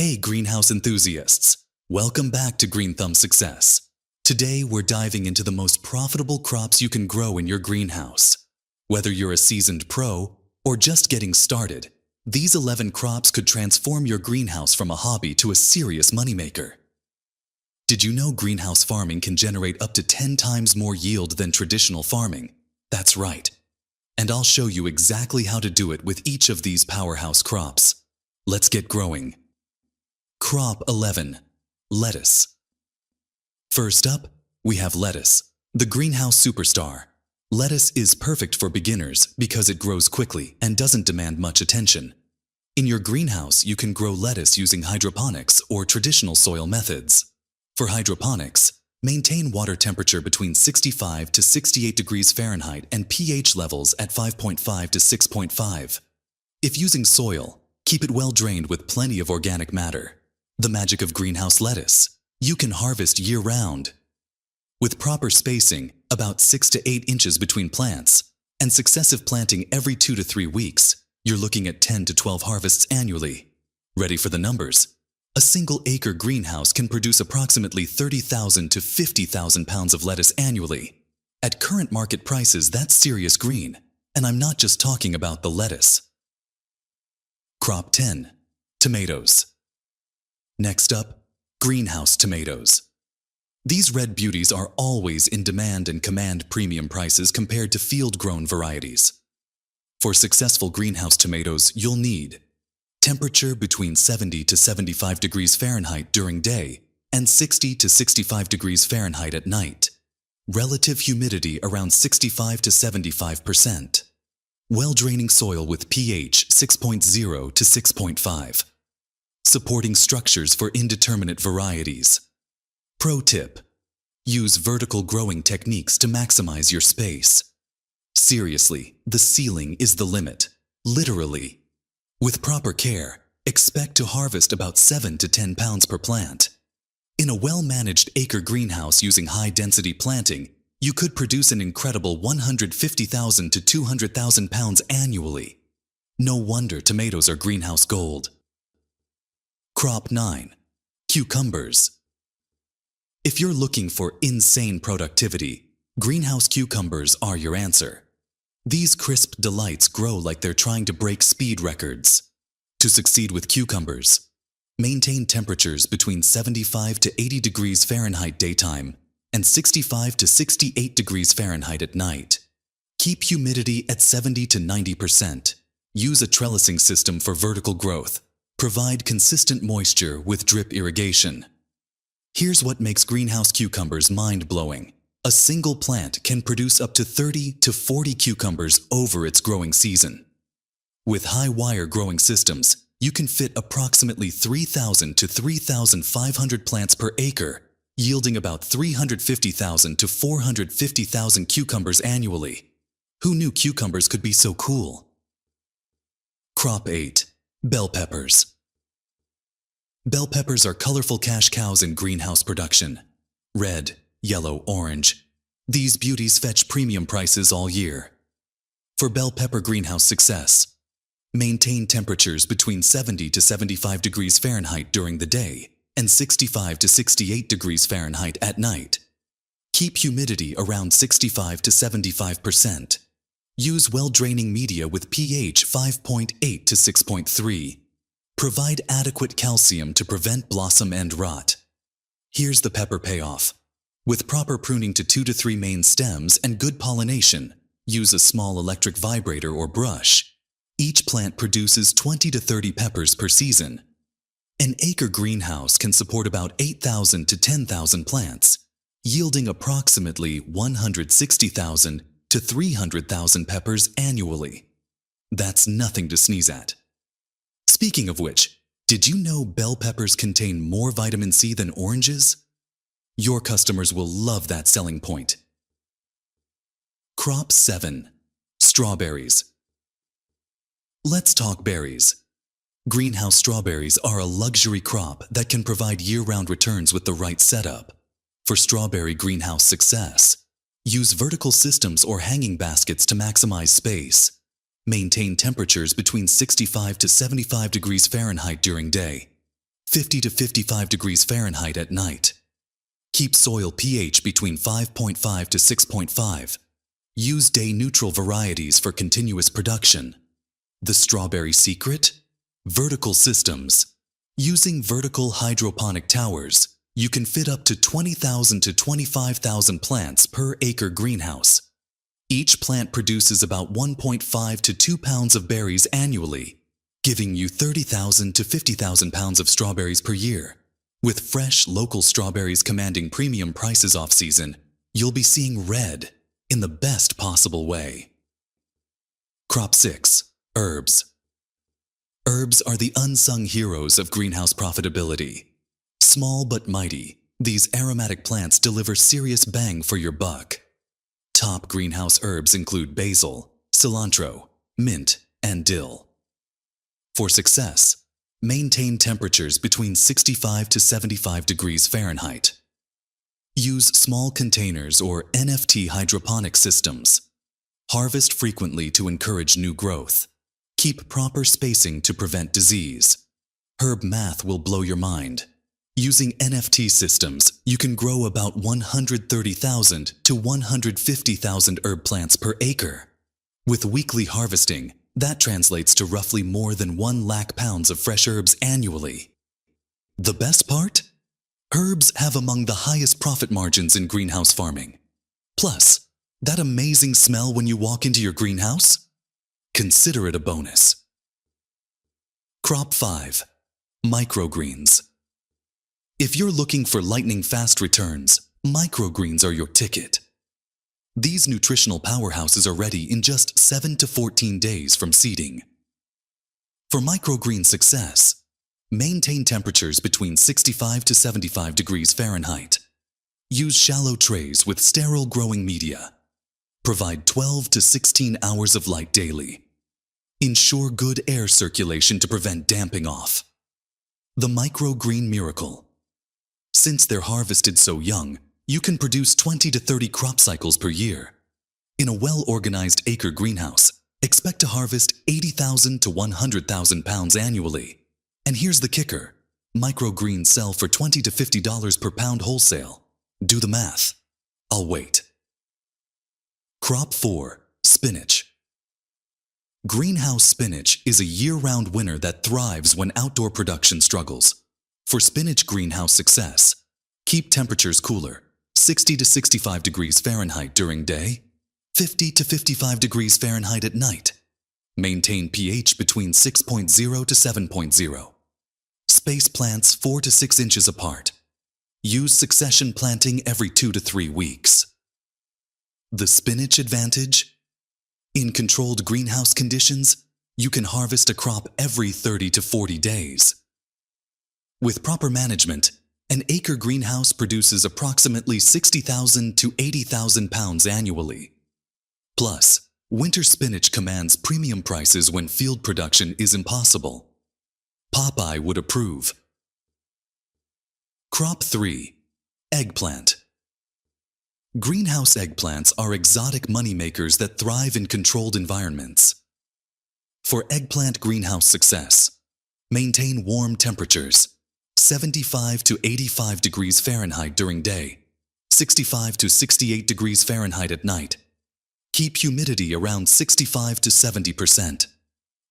Hey greenhouse enthusiasts! Welcome back to Green Thumb Success. Today we're diving into the most profitable crops you can grow in your greenhouse. Whether you're a seasoned pro or just getting started, these 11 crops could transform your greenhouse from a hobby to a serious moneymaker. Did you know greenhouse farming can generate up to 10 times more yield than traditional farming? That's right. And I'll show you exactly how to do it with each of these powerhouse crops. Let's get growing. Crop 11. Lettuce. First up, we have lettuce, the greenhouse superstar. Lettuce is perfect for beginners because it grows quickly and doesn't demand much attention. In your greenhouse, you can grow lettuce using hydroponics or traditional soil methods. For hydroponics, maintain water temperature between 65 to 68 degrees Fahrenheit and pH levels at 5.5 to 6.5. If using soil, keep it well drained with plenty of organic matter. The magic of greenhouse lettuce. You can harvest year-round. With proper spacing, about 6 to 8 inches between plants, and successive planting every 2 to 3 weeks, you're looking at 10 to 12 harvests annually. Ready for the numbers? A single-acre greenhouse can produce approximately 30,000 to 50,000 pounds of lettuce annually. At current market prices, that's serious green, and I'm not just talking about the lettuce. Crop 10. Tomatoes. Next up, greenhouse tomatoes. These red beauties are always in demand and command premium prices compared to field-grown varieties. For successful greenhouse tomatoes, you'll need temperature between 70 to 75 degrees Fahrenheit during day and 60 to 65 degrees Fahrenheit at night. Relative humidity around 65 to 75%. Well-draining soil with pH 6.0 to 6.5. Supporting structures for indeterminate varieties. Pro tip: use vertical growing techniques to maximize your space. Seriously, the ceiling is the limit. Literally. With proper care, expect to harvest about 7 to 10 pounds per plant. In a well-managed acre greenhouse using high-density planting, you could produce an incredible 150,000 to 200,000 pounds annually. No wonder tomatoes are greenhouse gold. Crop 9. Cucumbers. If you're looking for insane productivity, greenhouse cucumbers are your answer. These crisp delights grow like they're trying to break speed records. To succeed with cucumbers, maintain temperatures between 75 to 80 degrees Fahrenheit daytime and 65 to 68 degrees Fahrenheit at night. Keep humidity at 70 to 90%. Use a trellising system for vertical growth. Provide consistent moisture with drip irrigation. Here's what makes greenhouse cucumbers mind-blowing. A single plant can produce up to 30 to 40 cucumbers over its growing season. With high-wire growing systems, you can fit approximately 3,000 to 3,500 plants per acre, yielding about 350,000 to 450,000 cucumbers annually. Who knew cucumbers could be so cool? Crop 8. Bell peppers. Bell peppers are colorful cash cows in greenhouse production. Red, yellow, orange. These beauties fetch premium prices all year. For bell pepper greenhouse success, maintain temperatures between 70 to 75 degrees Fahrenheit during the day and 65 to 68 degrees Fahrenheit at night. Keep humidity around 65 to 75%. Use well-draining media with pH 5.8 to 6.3. Provide adequate calcium to prevent blossom end rot. Here's the pepper payoff. With proper pruning to 2 to 3 main stems and good pollination, use a small electric vibrator or brush. Each plant produces 20 to 30 peppers per season. An acre greenhouse can support about 8,000 to 10,000 plants, yielding approximately 160,000 to 300,000 peppers annually. That's nothing to sneeze at. Speaking of which, did you know bell peppers contain more vitamin C than oranges? Your customers will love that selling point. Crop 7. Strawberries. Let's talk berries. Greenhouse strawberries are a luxury crop that can provide year-round returns with the right setup. For strawberry greenhouse success, use vertical systems or hanging baskets to maximize space. Maintain temperatures between 65 to 75 degrees Fahrenheit during day. 50 to 55 degrees Fahrenheit at night. Keep soil pH between 5.5 to 6.5. Use day-neutral varieties for continuous production. The strawberry secret? Vertical systems. Using vertical hydroponic towers, you can fit up to 20,000 to 25,000 plants per acre greenhouse. Each plant produces about 1.5 to 2 pounds of berries annually, giving you 30,000 to 50,000 pounds of strawberries per year. With fresh, local strawberries commanding premium prices off-season, you'll be seeing red in the best possible way. Crop 6. Herbs. Herbs are the unsung heroes of greenhouse profitability. Small but mighty, these aromatic plants deliver serious bang for your buck. Top greenhouse herbs include basil, cilantro, mint, and dill. For success, maintain temperatures between 65 to 75 degrees Fahrenheit. Use small containers or NFT hydroponic systems. Harvest frequently to encourage new growth. Keep proper spacing to prevent disease. Herb math will blow your mind. Using NFT systems, you can grow about 130,000 to 150,000 herb plants per acre. With weekly harvesting, that translates to roughly more than 1 lakh pounds of fresh herbs annually. The best part? Herbs have among the highest profit margins in greenhouse farming. Plus, that amazing smell when you walk into your greenhouse? Consider it a bonus. Crop 5. Microgreens. If you're looking for lightning-fast returns, microgreens are your ticket. These nutritional powerhouses are ready in just 7 to 14 days from seeding. For microgreen success, maintain temperatures between 65 to 75 degrees Fahrenheit. Use shallow trays with sterile growing media. Provide 12 to 16 hours of light daily. Ensure good air circulation to prevent damping off. The microgreen miracle. Since they're harvested so young, you can produce 20 to 30 crop cycles per year. In a well-organized acre greenhouse, expect to harvest 80,000 to 100,000 pounds annually. And here's the kicker. Microgreens sell for $20 to $50 per pound wholesale. Do the math. I'll wait. Crop 4. Spinach. Greenhouse spinach is a year-round winner that thrives when outdoor production struggles. For spinach greenhouse success, keep temperatures cooler, 60 to 65 degrees Fahrenheit during day, 50 to 55 degrees Fahrenheit at night. Maintain pH between 6.0 to 7.0. Space plants 4 to 6 inches apart. Use succession planting every 2 to 3 weeks. The spinach advantage? In controlled greenhouse conditions, you can harvest a crop every 30 to 40 days. With proper management, an acre greenhouse produces approximately 60,000 to 80,000 pounds annually. Plus, winter spinach commands premium prices when field production is impossible. Popeye would approve. Crop 3. Eggplant. Greenhouse eggplants are exotic moneymakers that thrive in controlled environments. For eggplant greenhouse success, maintain warm temperatures, 75 to 85 degrees Fahrenheit during day, 65 to 68 degrees Fahrenheit at night. Keep humidity around 65 to 70%.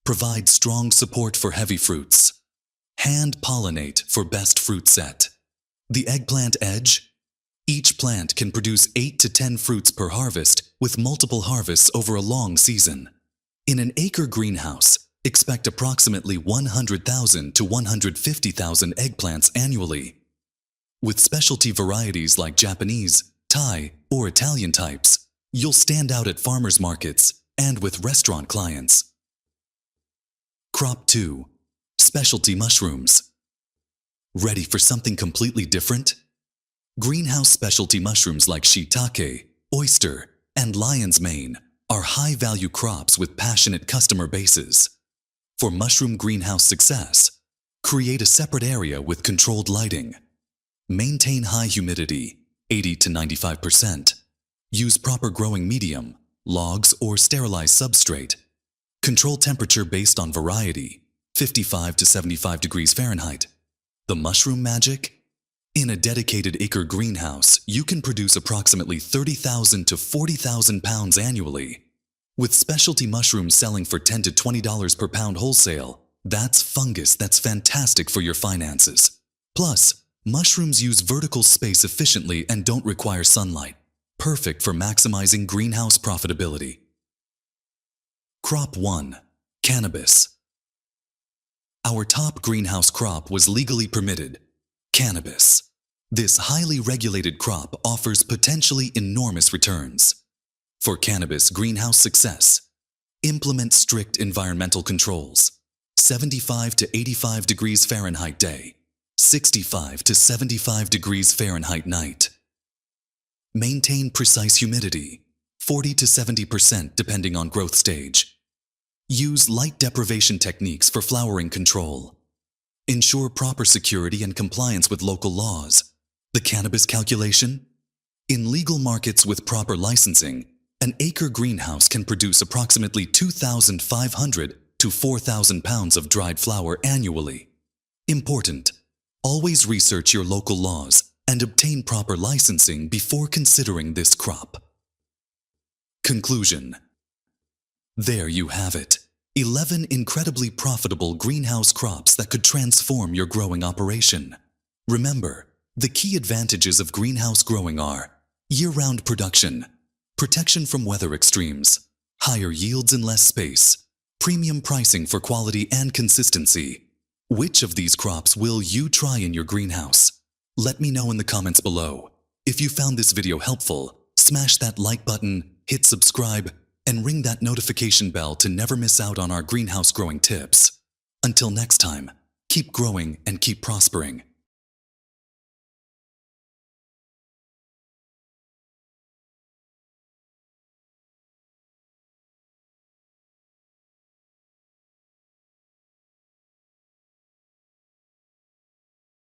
Provide strong support for heavy fruits. Hand pollinate for best fruit set. The eggplant edge? Each plant can produce 8 to 10 fruits per harvest with multiple harvests over a long season. In an acre greenhouse, expect approximately 100,000 to 150,000 eggplants annually. With specialty varieties like Japanese, Thai, or Italian types, you'll stand out at farmers markets and with restaurant clients. Crop 2. Specialty mushrooms. Ready for something completely different? Greenhouse specialty mushrooms like shiitake, oyster, and lion's mane are high-value crops with passionate customer bases. For mushroom greenhouse success, create a separate area with controlled lighting. Maintain high humidity, 80 to 95%. Use proper growing medium, logs or sterilized substrate. Control temperature based on variety, 55 to 75 degrees Fahrenheit. The mushroom magic? In a dedicated acre greenhouse, you can produce approximately 30,000 to 40,000 pounds annually. With specialty mushrooms selling for $10 to $20 per pound wholesale, that's fungus that's fantastic for your finances. Plus, mushrooms use vertical space efficiently and don't require sunlight, perfect for maximizing greenhouse profitability. Crop 1. Cannabis. Our top greenhouse crop was legally permitted: cannabis. This highly regulated crop offers potentially enormous returns. For cannabis greenhouse success, implement strict environmental controls: 75 to 85 degrees Fahrenheit day, 65 to 75 degrees Fahrenheit night. Maintain precise humidity, 40 to 70% depending on growth stage. Use light deprivation techniques for flowering control. Ensure proper security and compliance with local laws. The cannabis calculation? In legal markets with proper licensing, an acre greenhouse can produce approximately 2,500 to 4,000 pounds of dried flower annually. Important: always research your local laws and obtain proper licensing before considering this crop. Conclusion. There you have it. 11 incredibly profitable greenhouse crops that could transform your growing operation. Remember, the key advantages of greenhouse growing are year-round production, protection from weather extremes, higher yields in less space, premium pricing for quality and consistency. Which of these crops will you try in your greenhouse? Let me know in the comments below. If you found this video helpful, smash that like button, hit subscribe, and ring that notification bell to never miss out on our greenhouse growing tips. Until next time, keep growing and keep prospering.